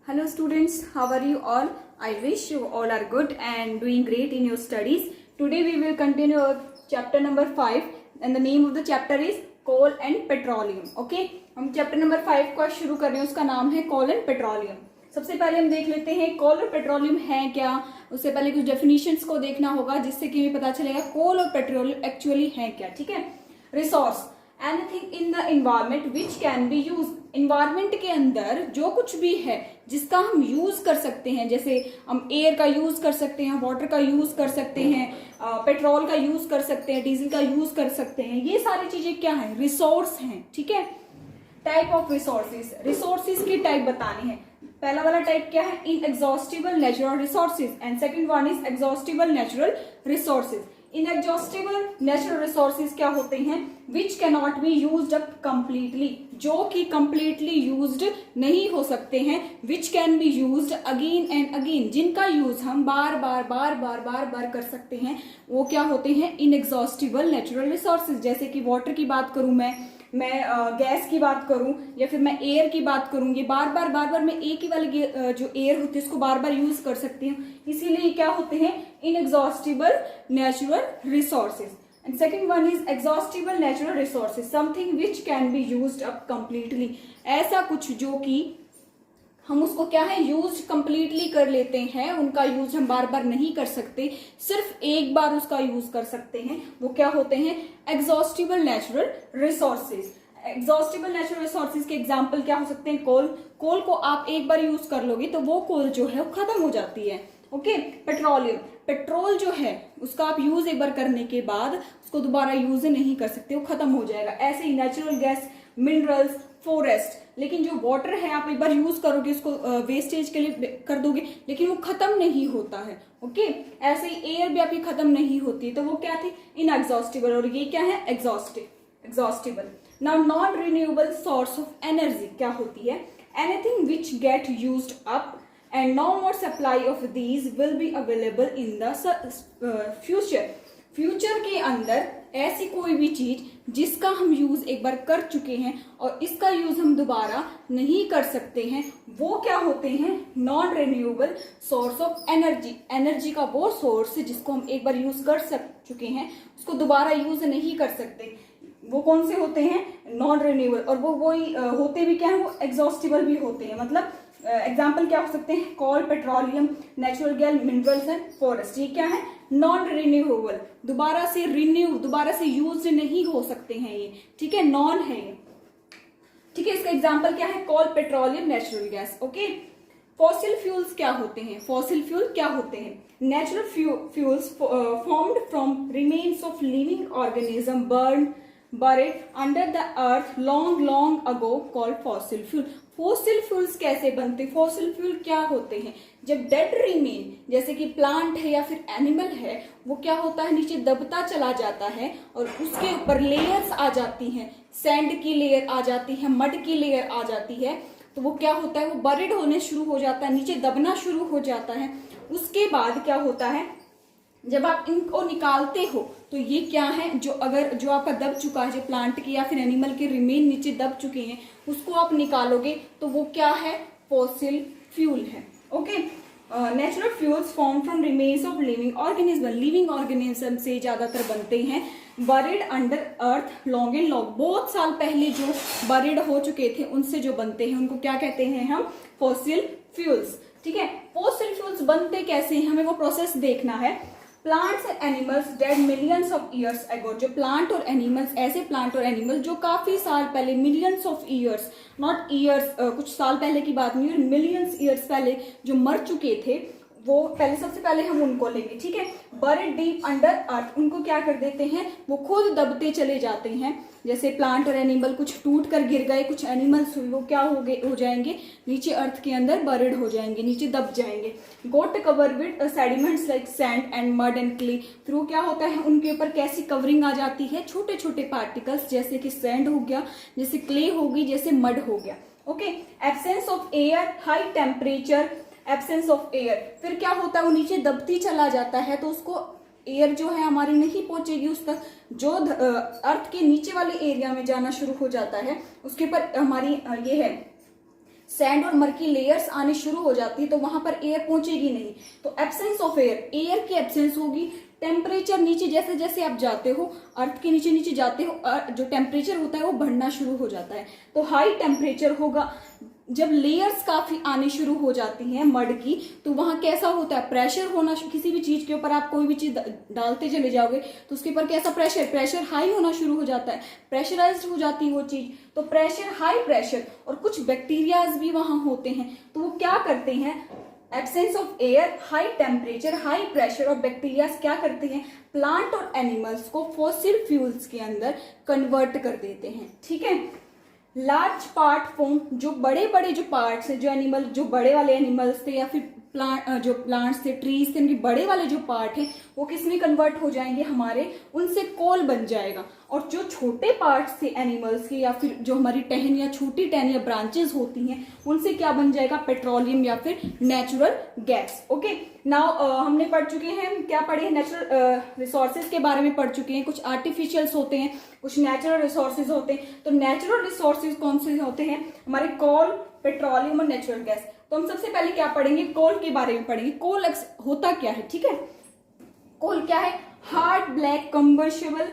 Hello students, how are you all? I wish you all are good and doing great in your studies. Today we will continue our chapter number 5 and the name of the chapter is coal and petroleum. Okay, हम chapter number 5 का शुरू कर रहे हैं, उसका नाम है coal and petroleum. सबसे पहले हम देख लेते हैं कोल और पेट्रोलियम है क्या. उससे पहले कुछ डेफिनेशंस को देखना होगा जिससे कि हमें पता चलेगा कोल और पेट्रोलियम एक्चुअली है क्या. ठीक है. Resource, anything in the environment which can be use. Environment के अंदर जो कुछ भी है जिसका हम यूज कर सकते हैं, जैसे हम एयर का यूज कर सकते हैं, वाटर का यूज कर सकते हैं, पेट्रोल का यूज कर सकते हैं, डीजल का यूज कर सकते हैं. ये सारी चीजें क्या है? रिसोर्स हैं. ठीक है. टाइप ऑफ रिसोर्सेज, रिसोर्सेज की टाइप बतानी है. पहला वाला टाइप क्या है? Inexhaustible natural resources and second one is exhaustible natural resources. Inexhaustible natural resources क्या होते हैं? Which can not be used up completely, जो कि कंप्लीटली यूज्ड नहीं हो सकते हैं. Which can be used again and again, जिनका यूज हम बार बार कर सकते हैं, वो क्या होते हैं? Inexhaustible natural resources. जैसे कि वाटर की बात करूं मैं गैस की बात करूं या फिर मैं एयर की बात करूं, ये बार बार मैं एक ही वाले जो एयर होती है उसको बार बार यूज कर सकती हूँ. इसीलिए क्या होते हैं? Inexhaustible natural resources. And second one is exhaustible natural resources, something which can be used up completely. ऐसा कुछ जो कि हम उसको क्या है? यूज कंप्लीटली कर लेते हैं, उनका यूज हम बार बार नहीं कर सकते, सिर्फ एक बार उसका यूज कर सकते हैं. वो क्या होते हैं? Exhaustible natural resources. Exhaustible natural resources के एग्जांपल क्या हो सकते हैं? कोल. कोल को आप एक बार यूज कर लोगे तो वो कोल जो है वो खत्म हो जाती है. ओके. पेट्रोलियम, पेट्रोल जो है उसका आप यूज एक बार करने के बाद उसको दोबारा यूज नहीं कर सकते, वो खत्म हो जाएगा. ऐसे ही नेचुरल गैस, मिनरल्स, फॉरेस्ट. लेकिन जो वाटर है आप एक बार यूज करोगे, उसको वेस्टेज के लिए कर दोगे, लेकिन वो खत्म नहीं होता है. ओके. ऐसे ही एयर भी आपकी खत्म नहीं होती, तो वो क्या थे? इनएग्जॉस्टिबल. और ये क्या है? Exhaustible. Now non renewable source of energy क्या होती है? Anything which get used up and no more supply of these will be available in the future. Future के अंदर ऐसी कोई भी चीज जिसका हम यूज एक बार कर चुके हैं और इसका यूज हम दोबारा नहीं कर सकते हैं, वो क्या होते हैं? Non renewable source of energy. Energy का वो सोर्स जिसको हम एक बार यूज कर चुके हैं, उसको दोबारा यूज नहीं कर सकते. वो कौन से होते हैं? Non renewable. और वो वही होते भी क्या है? वो एग्जॉस्टिबल भी होते हैं. मतलब एग्जाम्पल क्या हो सकते हैं? Coal, petroleum, natural gas, minerals and forest. ये क्या है? Non renewable. दोबारा से यूज नहीं हो सकते हैं ये. ठीक है. नॉन है ये. ठीक है. इसका एग्जाम्पल क्या है? Coal, petroleum, natural gas. Okay. Fossil fuels क्या होते हैं? फॉसिल फ्यूल क्या होते हैं? Natural fuels formed from remains of living organism buried under the earth long ago called fossil fuel. Fossil fuels कैसे बनते? फॉसिल फ्यूल क्या होते हैं? जब डेड रिमेन, जैसे कि प्लांट है या फिर एनिमल है, वो क्या होता है? नीचे दबता चला जाता है और उसके ऊपर लेयर्स आ जाती हैं. सैंड की लेयर आ जाती है, मड की लेयर आ जाती है, तो वो क्या होता है? वो बरिड होने शुरू हो जाता है, नीचे दबना शुरू हो जाता है. उसके बाद क्या होता है? जब आप इनको निकालते हो तो ये क्या है? जो आपका दब चुका है, जो प्लांट के या फिर एनिमल के रिमेन नीचे दब चुके हैं, उसको आप निकालोगे तो वो क्या है? फॉसिल फ्यूल है. Okay. Natural fuels form from remains of living organism. Living organism से ज्यादातर बनते हैं. Buried under earth long and long. बहुत साल पहले जो बरिड हो चुके थे उनसे जो बनते हैं उनको क्या कहते हैं हम? Fossil fuels. ठीक है. फॉसिल फ्यूल्स बनते कैसे हैं? हमें वो प्रोसेस देखना है. Plants and animals dead millions of years ago. जो प्लांट और एनिमल्स, ऐसे प्लांट और एनिमल जो काफी साल पहले, millions of years, not years, कुछ साल पहले की बात नहीं है, मिलियंस ईयर्स पहले जो मर चुके थे, वो पहले सबसे पहले हम उनको लेंगे. ठीक है. बरिड डीप अंडर अर्थ. उनको क्या कर देते हैं? वो खुद दबते चले जाते हैं. जैसे प्लांट और एनिमल कुछ टूट कर गिर गए, कुछ एनिमल्स हुए, वो क्या हो जाएंगे? नीचे अर्थ के अंदर बरिड हो जाएंगे, नीचे दब जाएंगे. Got cover with sediments like sand and mud and clay. फिर वो क्या होता है? उनके ऊपर कैसी कवरिंग आ जाती है? छोटे छोटे पार्टिकल्स, जैसे कि सैंड हो गया, जैसे क्ले होगी, जैसे मड हो गया. Okay. Absence of air, high temperature, absence of air. फिर क्या होता है? वो नीचे दबती चला जाता है, तो उसको एयर जो है हमारी नहीं पहुंचेगी उस तक. जो अर्थ के नीचे वाले एरिया में जाना शुरू हो जाता है, उसके ऊपर हमारी ये है सैंड और मर की लेयर्स आने शुरू हो जाती है तो वहां पर एयर पहुंचेगी नहीं, तो एब्सेंस ऑफ एयर, एयर की एब्सेंस होगी। टेम्परेचर नीचे जैसे जैसे आप जाते हो, अर्थ के नीचे नीचे जाते हो, जो टेम्परेचर होता है वो बढ़ना शुरू हो जाता है, तो हाई टेम्परेचर होगा। जब लेयर्स काफी आने शुरू हो जाती हैं मड की, तो वहां कैसा होता है, प्रेशर होना, किसी भी चीज के ऊपर आप कोई भी चीज डालते चले जाओगे तो उसके ऊपर कैसा प्रेशर हाई होना शुरू हो जाता है, प्रेशराइज्ड हो जाती है वो चीज, तो प्रेशर, हाई प्रेशर, और कुछ बैक्टीरियाज भी वहां होते हैं, तो वो क्या करते हैं, absence of air, high temperature, high pressure और बैक्टीरिया क्या करते हैं, प्लांट और एनिमल्स को फॉसिल फ्यूल्स के अंदर कन्वर्ट कर देते हैं। ठीक है, लार्ज पार्ट फॉर्म, जो बड़े बड़े जो पार्ट्स हैं, जो एनिमल, जो बड़े वाले एनिमल्स थे या फिर जो प्लांट्स थे, ट्रीज थे, उनके बड़े वाले जो पार्ट हैं वो किस में कन्वर्ट हो जाएंगे, हमारे, उनसे कोल बन जाएगा। और जो छोटे पार्ट्स थे एनिमल्स के या फिर जो हमारी टहन या छोटी टहन या ब्रांचेस होती हैं, उनसे क्या बन जाएगा, पेट्रोलियम या फिर नेचुरल गैस। ओके, नाउ हमने पढ़ चुके हैं, क्या पढ़े हैं, नेचुरल रिसोर्सेज के बारे में पढ़ चुके हैं। कुछ आर्टिफिशियल्स होते हैं, कुछ नेचुरल रिसोर्सेज होते हैं। तो नेचुरल रिसोर्सेज कौन से होते हैं, हमारे कोल, पेट्रोलियम और नेचुरल गैस। तो हम सबसे पहले क्या पढ़ेंगे, कोल के बारे में पढ़ेंगे। कोल होता क्या है, ठीक है, कोल क्या है, hard black combustible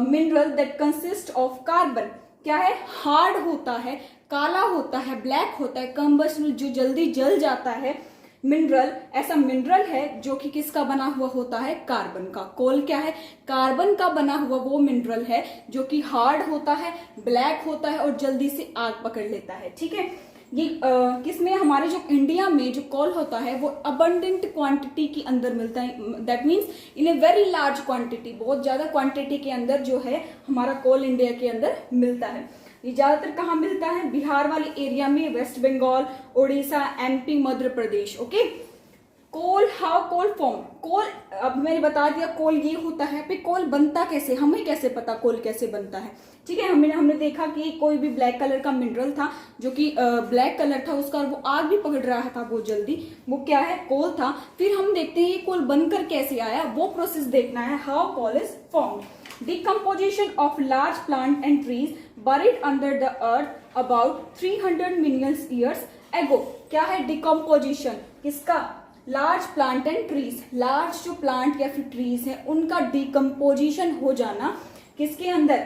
mineral that consist of carbon. क्या है, हार्ड होता है, काला होता है, ब्लैक होता है, कंबर्शिबल जो जल्दी जल जाता है, मिनरल, ऐसा मिनरल है जो कि किसका बना हुआ होता है, कार्बन का। कोल क्या है, कार्बन का बना हुआ वो मिनरल है जो कि हार्ड होता है, ब्लैक होता है और जल्दी से आग पकड़ लेता है। ठीक है, ये किसमें, हमारे जो इंडिया में जो कोल होता है वो अबंडेंट क्वांटिटी के अंदर मिलता है, that means in a very large quantity, बहुत ज्यादा क्वांटिटी के अंदर जो है हमारा कोल इंडिया के अंदर मिलता है। ये ज्यादातर कहाँ मिलता है, बिहार वाले एरिया में, West Bengal, Orissa, MP, Madhya Pradesh. Okay, coal, how coal form, coal, अब मैंने बता दिया कोल ये होता है, फिर कोल बनता कैसे, हमें कैसे पता कोल कैसे बनता है। ठीक है, हमने देखा कि कोई भी ब्लैक कलर का मिनरल था जो कि ब्लैक कलर था उसका, वो आग भी पकड़ रहा था बहुत जल्दी, वो क्या है, कोल था। फिर हम देखते हैं ये कोल बनकर कैसे आया, वो प्रोसेस देखना है, how coal is formed. Decomposition of large plant and trees buried under the earth about 300 million years ago। क्या है डिकम्पोजिशन, किसका, large plant and trees, large जो प्लांट या फिर ट्रीज है उनका डिकम्पोजिशन हो जाना किसके अंदर,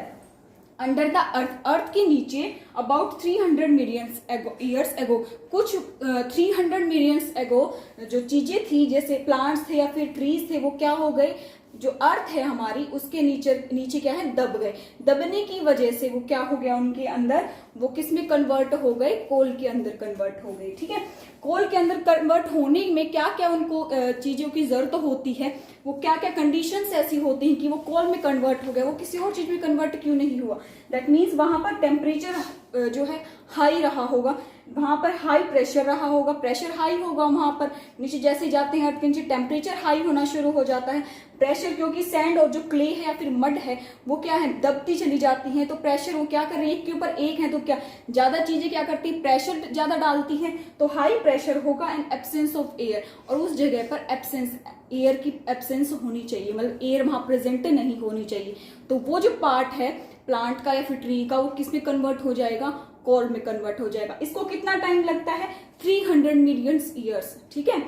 अंडर द अर्थ, अर्थ के नीचे, अबाउट 300 मिलियंस ईयर्स एगो, कुछ 300 मिलियंस एगो जो चीजें थी, जैसे प्लांट्स थे या फिर ट्रीज थे, वो क्या हो गए, जो अर्थ है हमारी उसके नीचे क्या है, दब गए। दबने की वजह से वो क्या हो गया, उनके अंदर वो किस में कन्वर्ट हो गए, कोल के अंदर कन्वर्ट हो गए। ठीक है, कोल के अंदर कन्वर्ट होने में क्या क्या उनको चीजों की जरूरत होती है, वो क्या क्या कंडीशंस ऐसी होती हैं कि वो कोल में कन्वर्ट हो गया, वो किसी और चीज में कन्वर्ट क्यों नहीं हुआ। दैट मीन्स वहां पर टेम्परेचर जो है हाई रहा होगा, वहां पर हाई प्रेशर रहा होगा, प्रेशर हाई होगा, वहां पर नीचे जैसे जाते हैं अर्थ के नीचे टेम्परेचर हाई होना शुरू हो जाता है, प्रेशर, क्योंकि सैंड और जो क्ले है या फिर मड है वो क्या है, दबती चली जाती है, तो प्रेशर वो क्या कर रही है, एक के ऊपर एक है, तो क्या ज्यादा चीजें क्या करती है, प्रेशर ज्यादा डालती है, तो हाई प्रेशर होगा एंड एब्सेंस ऑफ एयर, और उस जगह पर एब्सेंस, एयर की एब्सेंस होनी चाहिए, मतलब एयर वहां प्रेजेंट नहीं होनी चाहिए। तो वो जो पार्ट है प्लांट का या फिर ट्री का, वो किस में कन्वर्ट हो जाएगा, कोल में कन्वर्ट हो जाएगा। इसको कितना टाइम लगता है, 300 मिलियन ईयर्स। ठीक है,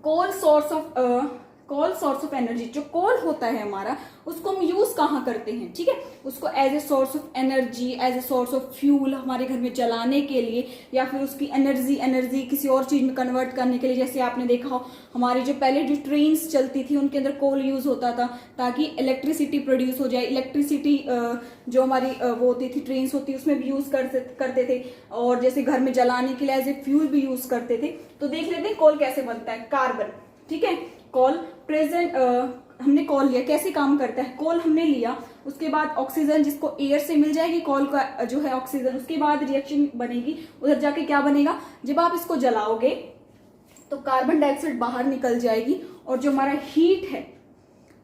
कोल सोर्स ऑफ एनर्जी, जो कोल होता है हमारा उसको हम यूज कहाँ करते हैं, ठीक है, उसको as a source of energy, as a source of fuel हमारे घर में जलाने के लिए, या फिर उसकी एनर्जी किसी और चीज में कन्वर्ट करने के लिए। जैसे आपने देखा हो हमारी जो पहले जो ट्रेन्स चलती थी उनके अंदर कोल यूज होता था ताकि इलेक्ट्रिसिटी प्रोड्यूस हो जाए। इलेक्ट्रिसिटी जो हमारी वो होती थी, ट्रेन्स होती उसमें भी यूज करते थे, और जैसे घर में जलाने के लिए एज ए फ्यूल भी यूज करते थे। तो देख लेते हैं कोल कैसे बनता है, कार्बन। ठीक है, कोल प्रेजेंट, हमने कोल लिया, कैसे काम करता है, कोल हमने लिया, उसके बाद ऑक्सीजन जिसको एयर से मिल जाएगी, कोल का जो है ऑक्सीजन, उसके बाद रिएक्शन बनेगी, उधर जाके क्या बनेगा, जब आप इसको जलाओगे तो कार्बन डाइऑक्साइड बाहर निकल जाएगी और जो हमारा हीट है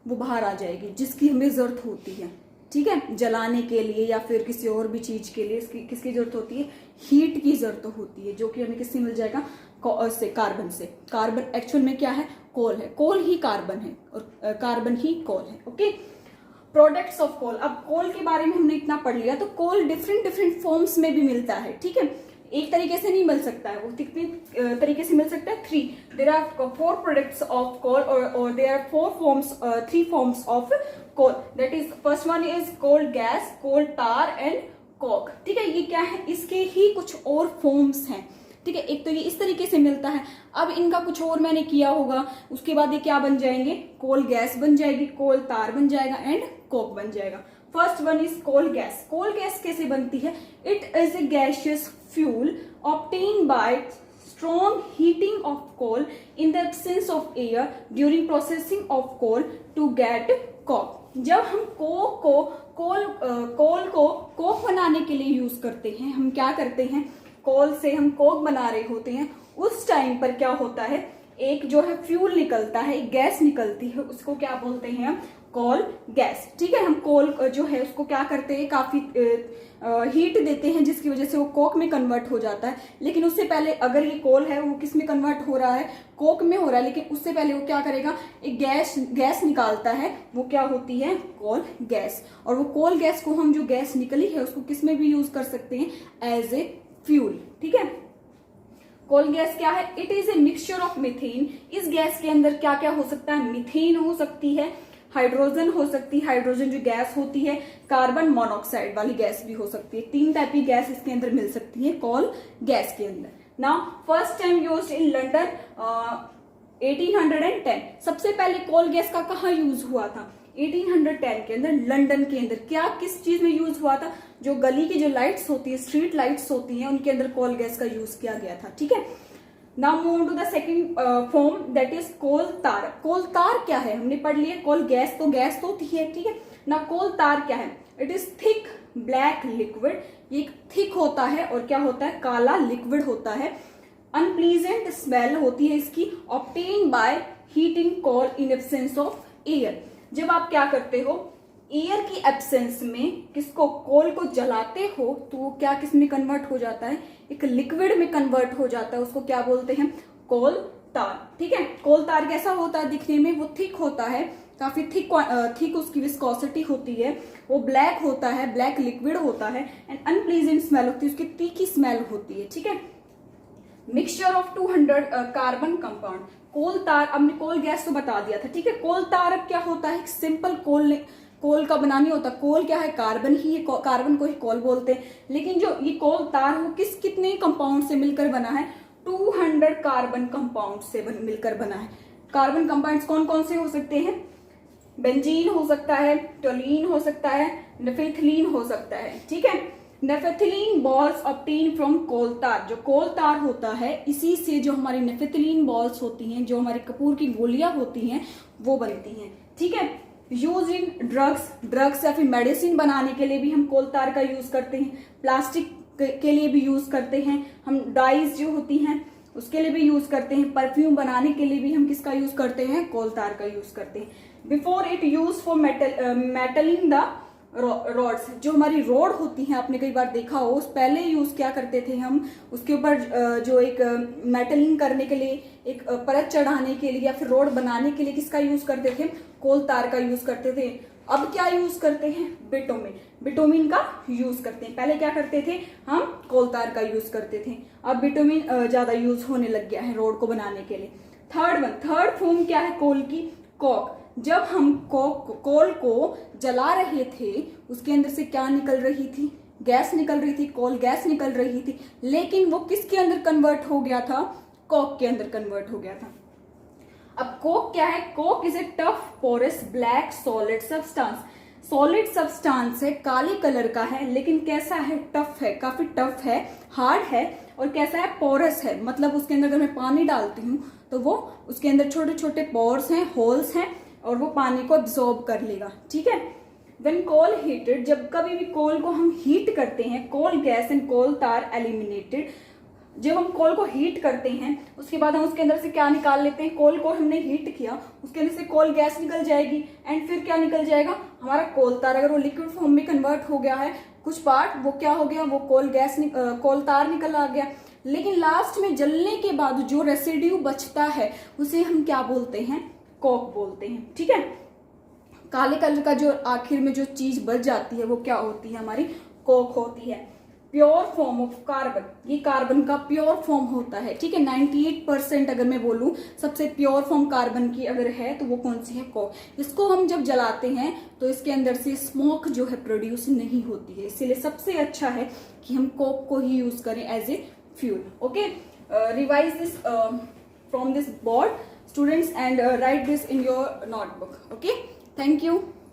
वो बाहर आ जाएगी, जिसकी हमें जरूरत होती है। ठीक है, जलाने के लिए या फिर किसी और भी चीज के लिए किसकी जरूरत होती है, हीट की जरूरत होती है, जो कि हमें किससे मिल जाएगा, से कार्बन से। कार्बन एक्चुअल में क्या है, कोल है, कोल ही कार्बन है और कार्बन ही कोल है। Okay, products of coal. अब कोल के बारे में हमने इतना पढ़ लिया, तो कोल डिफरेंट फॉर्म्स में भी मिलता है। ठीक है, एक तरीके से नहीं मिल सकता है, वो कितने तरीके से मिल सकता है? 3. There are 4 products of coal और there are 4 forms 3 forms of coal, that is first one is coal gas, coal tar and coke. ठीक है, ये क्या है? इसके ही कुछ और फॉर्म्स हैं। ठीक है, एक तो ये इस तरीके से मिलता है, अब इनका कुछ और मैंने किया होगा, उसके बाद ये क्या बन जाएंगे? कोल गैस बन जाएगी, कोल तार बन जाएगा एंड कोक बन जाएगा। First one is coal gas. Coal gas कैसे बनती है? It is a gaseous fuel obtain by strong heating of coal in the absence of air during processing of coal to get coke। जब हम कोल को Coke बनाने के लिए use करते हैं, हम क्या करते हैं? कोल से हम कोक बना रहे होते हैं, उस टाइम पर क्या होता है? एक जो है फ्यूल निकलता है, एक गैस निकलती है, उसको क्या बोलते हैं हम? Coal gas. ठीक है, हम कोल जो है उसको क्या करते हैं? काफी हीट देते हैं, जिसकी वजह से वो कोक में कन्वर्ट हो जाता है। लेकिन उससे पहले अगर ये कोल है वो किस में कन्वर्ट हो रहा है? कोक में हो रहा है। लेकिन उससे पहले वो क्या करेगा? एक गैस निकालता है, वो क्या होती है? Coal gas. और वो कोल गैस को हम, जो गैस निकली है उसको किस में भी यूज कर सकते हैं? As a fuel. ठीक है, कोल गैस क्या है? It is a mixture of methane. इस गैस के अंदर क्या क्या हो सकता है? मीथेन हो सकती है, हाइड्रोजन हो सकती है, हाइड्रोजन जो गैस होती है, कार्बन मोनोऑक्साइड वाली गैस भी हो सकती है। 3 टाइप की गैस इसके अंदर मिल सकती है कोल गैस के अंदर। Now first time used in London 1810। सबसे पहले कोल गैस का कहाँ यूज हुआ था? 1810 के अंदर, लंदन के अंदर। क्या किस चीज में यूज हुआ था? जो गली की जो लाइट्स होती है, स्ट्रीट लाइट्स होती हैं, उनके अंदर कोल गैस का यूज किया गया था। ठीक है, now move to the second form, that is coal tar. Coal तार क्या है? हमने पढ़ लिया। कोल गैस तो होती है। ठीक है, ना कोल तार क्या है? It is thick black liquid. ये थिक होता है और क्या होता है? काला लिक्विड होता है। अनप्लीजेंट स्मेल होती है इसकी, obtain by heating coal in absence of air. जब आप क्या करते हो? एयर की एब्सेंस में किसको? कोल को जलाते हो, तो वो क्या किस में कन्वर्ट हो जाता है? एक लिक्विड में कन्वर्ट हो जाता है। उसको क्या बोलते हैं? कोल तार। ठीक है, कोल तार कैसा होता है दिखने में? वो थिक होता है, काफी थिक उसकी विस्कोसिटी होती है, वो ब्लैक होता है, ब्लैक लिक्विड होता है एंड अनप्लीजेंट स्मेल होती है, उसकी तीखी स्मेल होती है। ठीक है, मिक्सचर ऑफ 200 कार्बन कंपाउंड। कोल तार, हमने कोल गैस तो बता दिया था। ठीक है, कोल तार अब क्या होता है? एक सिंपल कोल का बना नहीं होता। कोल क्या है? कार्बन ही है, कार्बन को ही कोल बोलते हैं। लेकिन जो ये कोल तार वो कितने कंपाउंड से मिलकर बना है? 200 कार्बन कंपाउंड से मिलकर बना है। कार्बन कंपाउंड्स कौन कौन से हो सकते हैं? बेंजीन हो सकता है, टोलीन हो सकता है, नेफेथिलीन हो सकता है। ठीक है, नेफेथिलीन बॉल्स ऑब्टेन फ्रॉम कोल तार। जो कोल तार होता है, इसी से जो हमारी नेफेथिलीन बॉल्स होती हैं, जो हमारी कपूर की गोलियां होती हैं, वो बनती हैं। ठीक है, यूज इन ड्रग्स या फिर मेडिसिन बनाने के लिए भी हम कोल तार का यूज करते हैं। प्लास्टिक के लिए भी यूज करते हैं हम। डाइज जो होती हैं उसके लिए भी यूज करते हैं। परफ्यूम बनाने के लिए भी हम किसका यूज करते हैं? कोल तार का यूज करते हैं। Before it use for metalling the rods. जो हमारी रोड होती है, आपने कई बार देखा हो, उस पहले यूज क्या करते थे हम? उसके ऊपर जो एक मेटलिंग करने के लिए, एक परत चढ़ाने के लिए या फिर रोड बनाने के लिए किसका यूज करते थे? कोल तार का यूज करते थे। अब क्या यूज करते हैं? बिटोमिन का यूज करते हैं। पहले क्या करते थे? हम कोल तार का यूज करते थे। अब बिटोमिन ज्यादा यूज होने लग गया है रोड को बनाने के लिए। थर्ड फॉर्म क्या है कोल की? कोक। जब हम कोल को जला रहे थे, उसके अंदर से क्या निकल रही थी? गैस निकल रही थी, कोल गैस निकल रही थी। लेकिन वो किसके अंदर कन्वर्ट हो गया था? कोक के अंदर कन्वर्ट हो गया था। अब कोक क्या है? Coke is a tough porous black solid substance. Solid substance है, काले कलर का है, लेकिन कैसा है? टफ है, काफी टफ है, हार्ड है। और कैसा है? पोरस है, मतलब उसके अंदर अगर मैं पानी डालती हूँ तो वो उसके अंदर छोटे छोटे पोर्स हैं, होल्स हैं, और वो पानी को एब्जॉर्ब कर लेगा। ठीक है, व्हेन कोल हीटेड, जब कभी भी कोल को हम हीट करते हैं, कोल गैस एंड कोल तार एलिमिनेटेड। जब हम कोल को हीट करते हैं, उसके बाद हम उसके अंदर से क्या निकाल लेते हैं? कोल को हमने हीट किया, उसके अंदर से कोल गैस निकल जाएगी एंड फिर क्या निकल जाएगा? हमारा कोल तार। अगर वो लिक्विड फॉर्म में कन्वर्ट हो गया है कुछ पार्ट, वो क्या हो गया? वो कोल तार निकल आ गया। लेकिन लास्ट में जलने के बाद जो रेसिड्यू बचता है उसे हम क्या बोलते हैं? कोक बोलते हैं। ठीक है, काले कलर का जो आखिर में जो चीज बच जाती है वो क्या होती है? हमारी कोक होती है। प्योर फॉर्म ऑफ कार्बन, ये कार्बन का प्योर फॉर्म होता है, ठीक है। 98% अगर मैं बोलूं सबसे प्योर फॉर्म कार्बन की अगर है तो वो कौन सी है, कोक। इसको हम जब जलाते हैं तो इसके अंदर से स्मोक जो है प्रोड्यूस नहीं होती है, इसीलिए सबसे अच्छा है कि हम कोक को ही यूज करें as a fuel. Okay, revise this from this board students and write this in your notebook. Okay, thank you.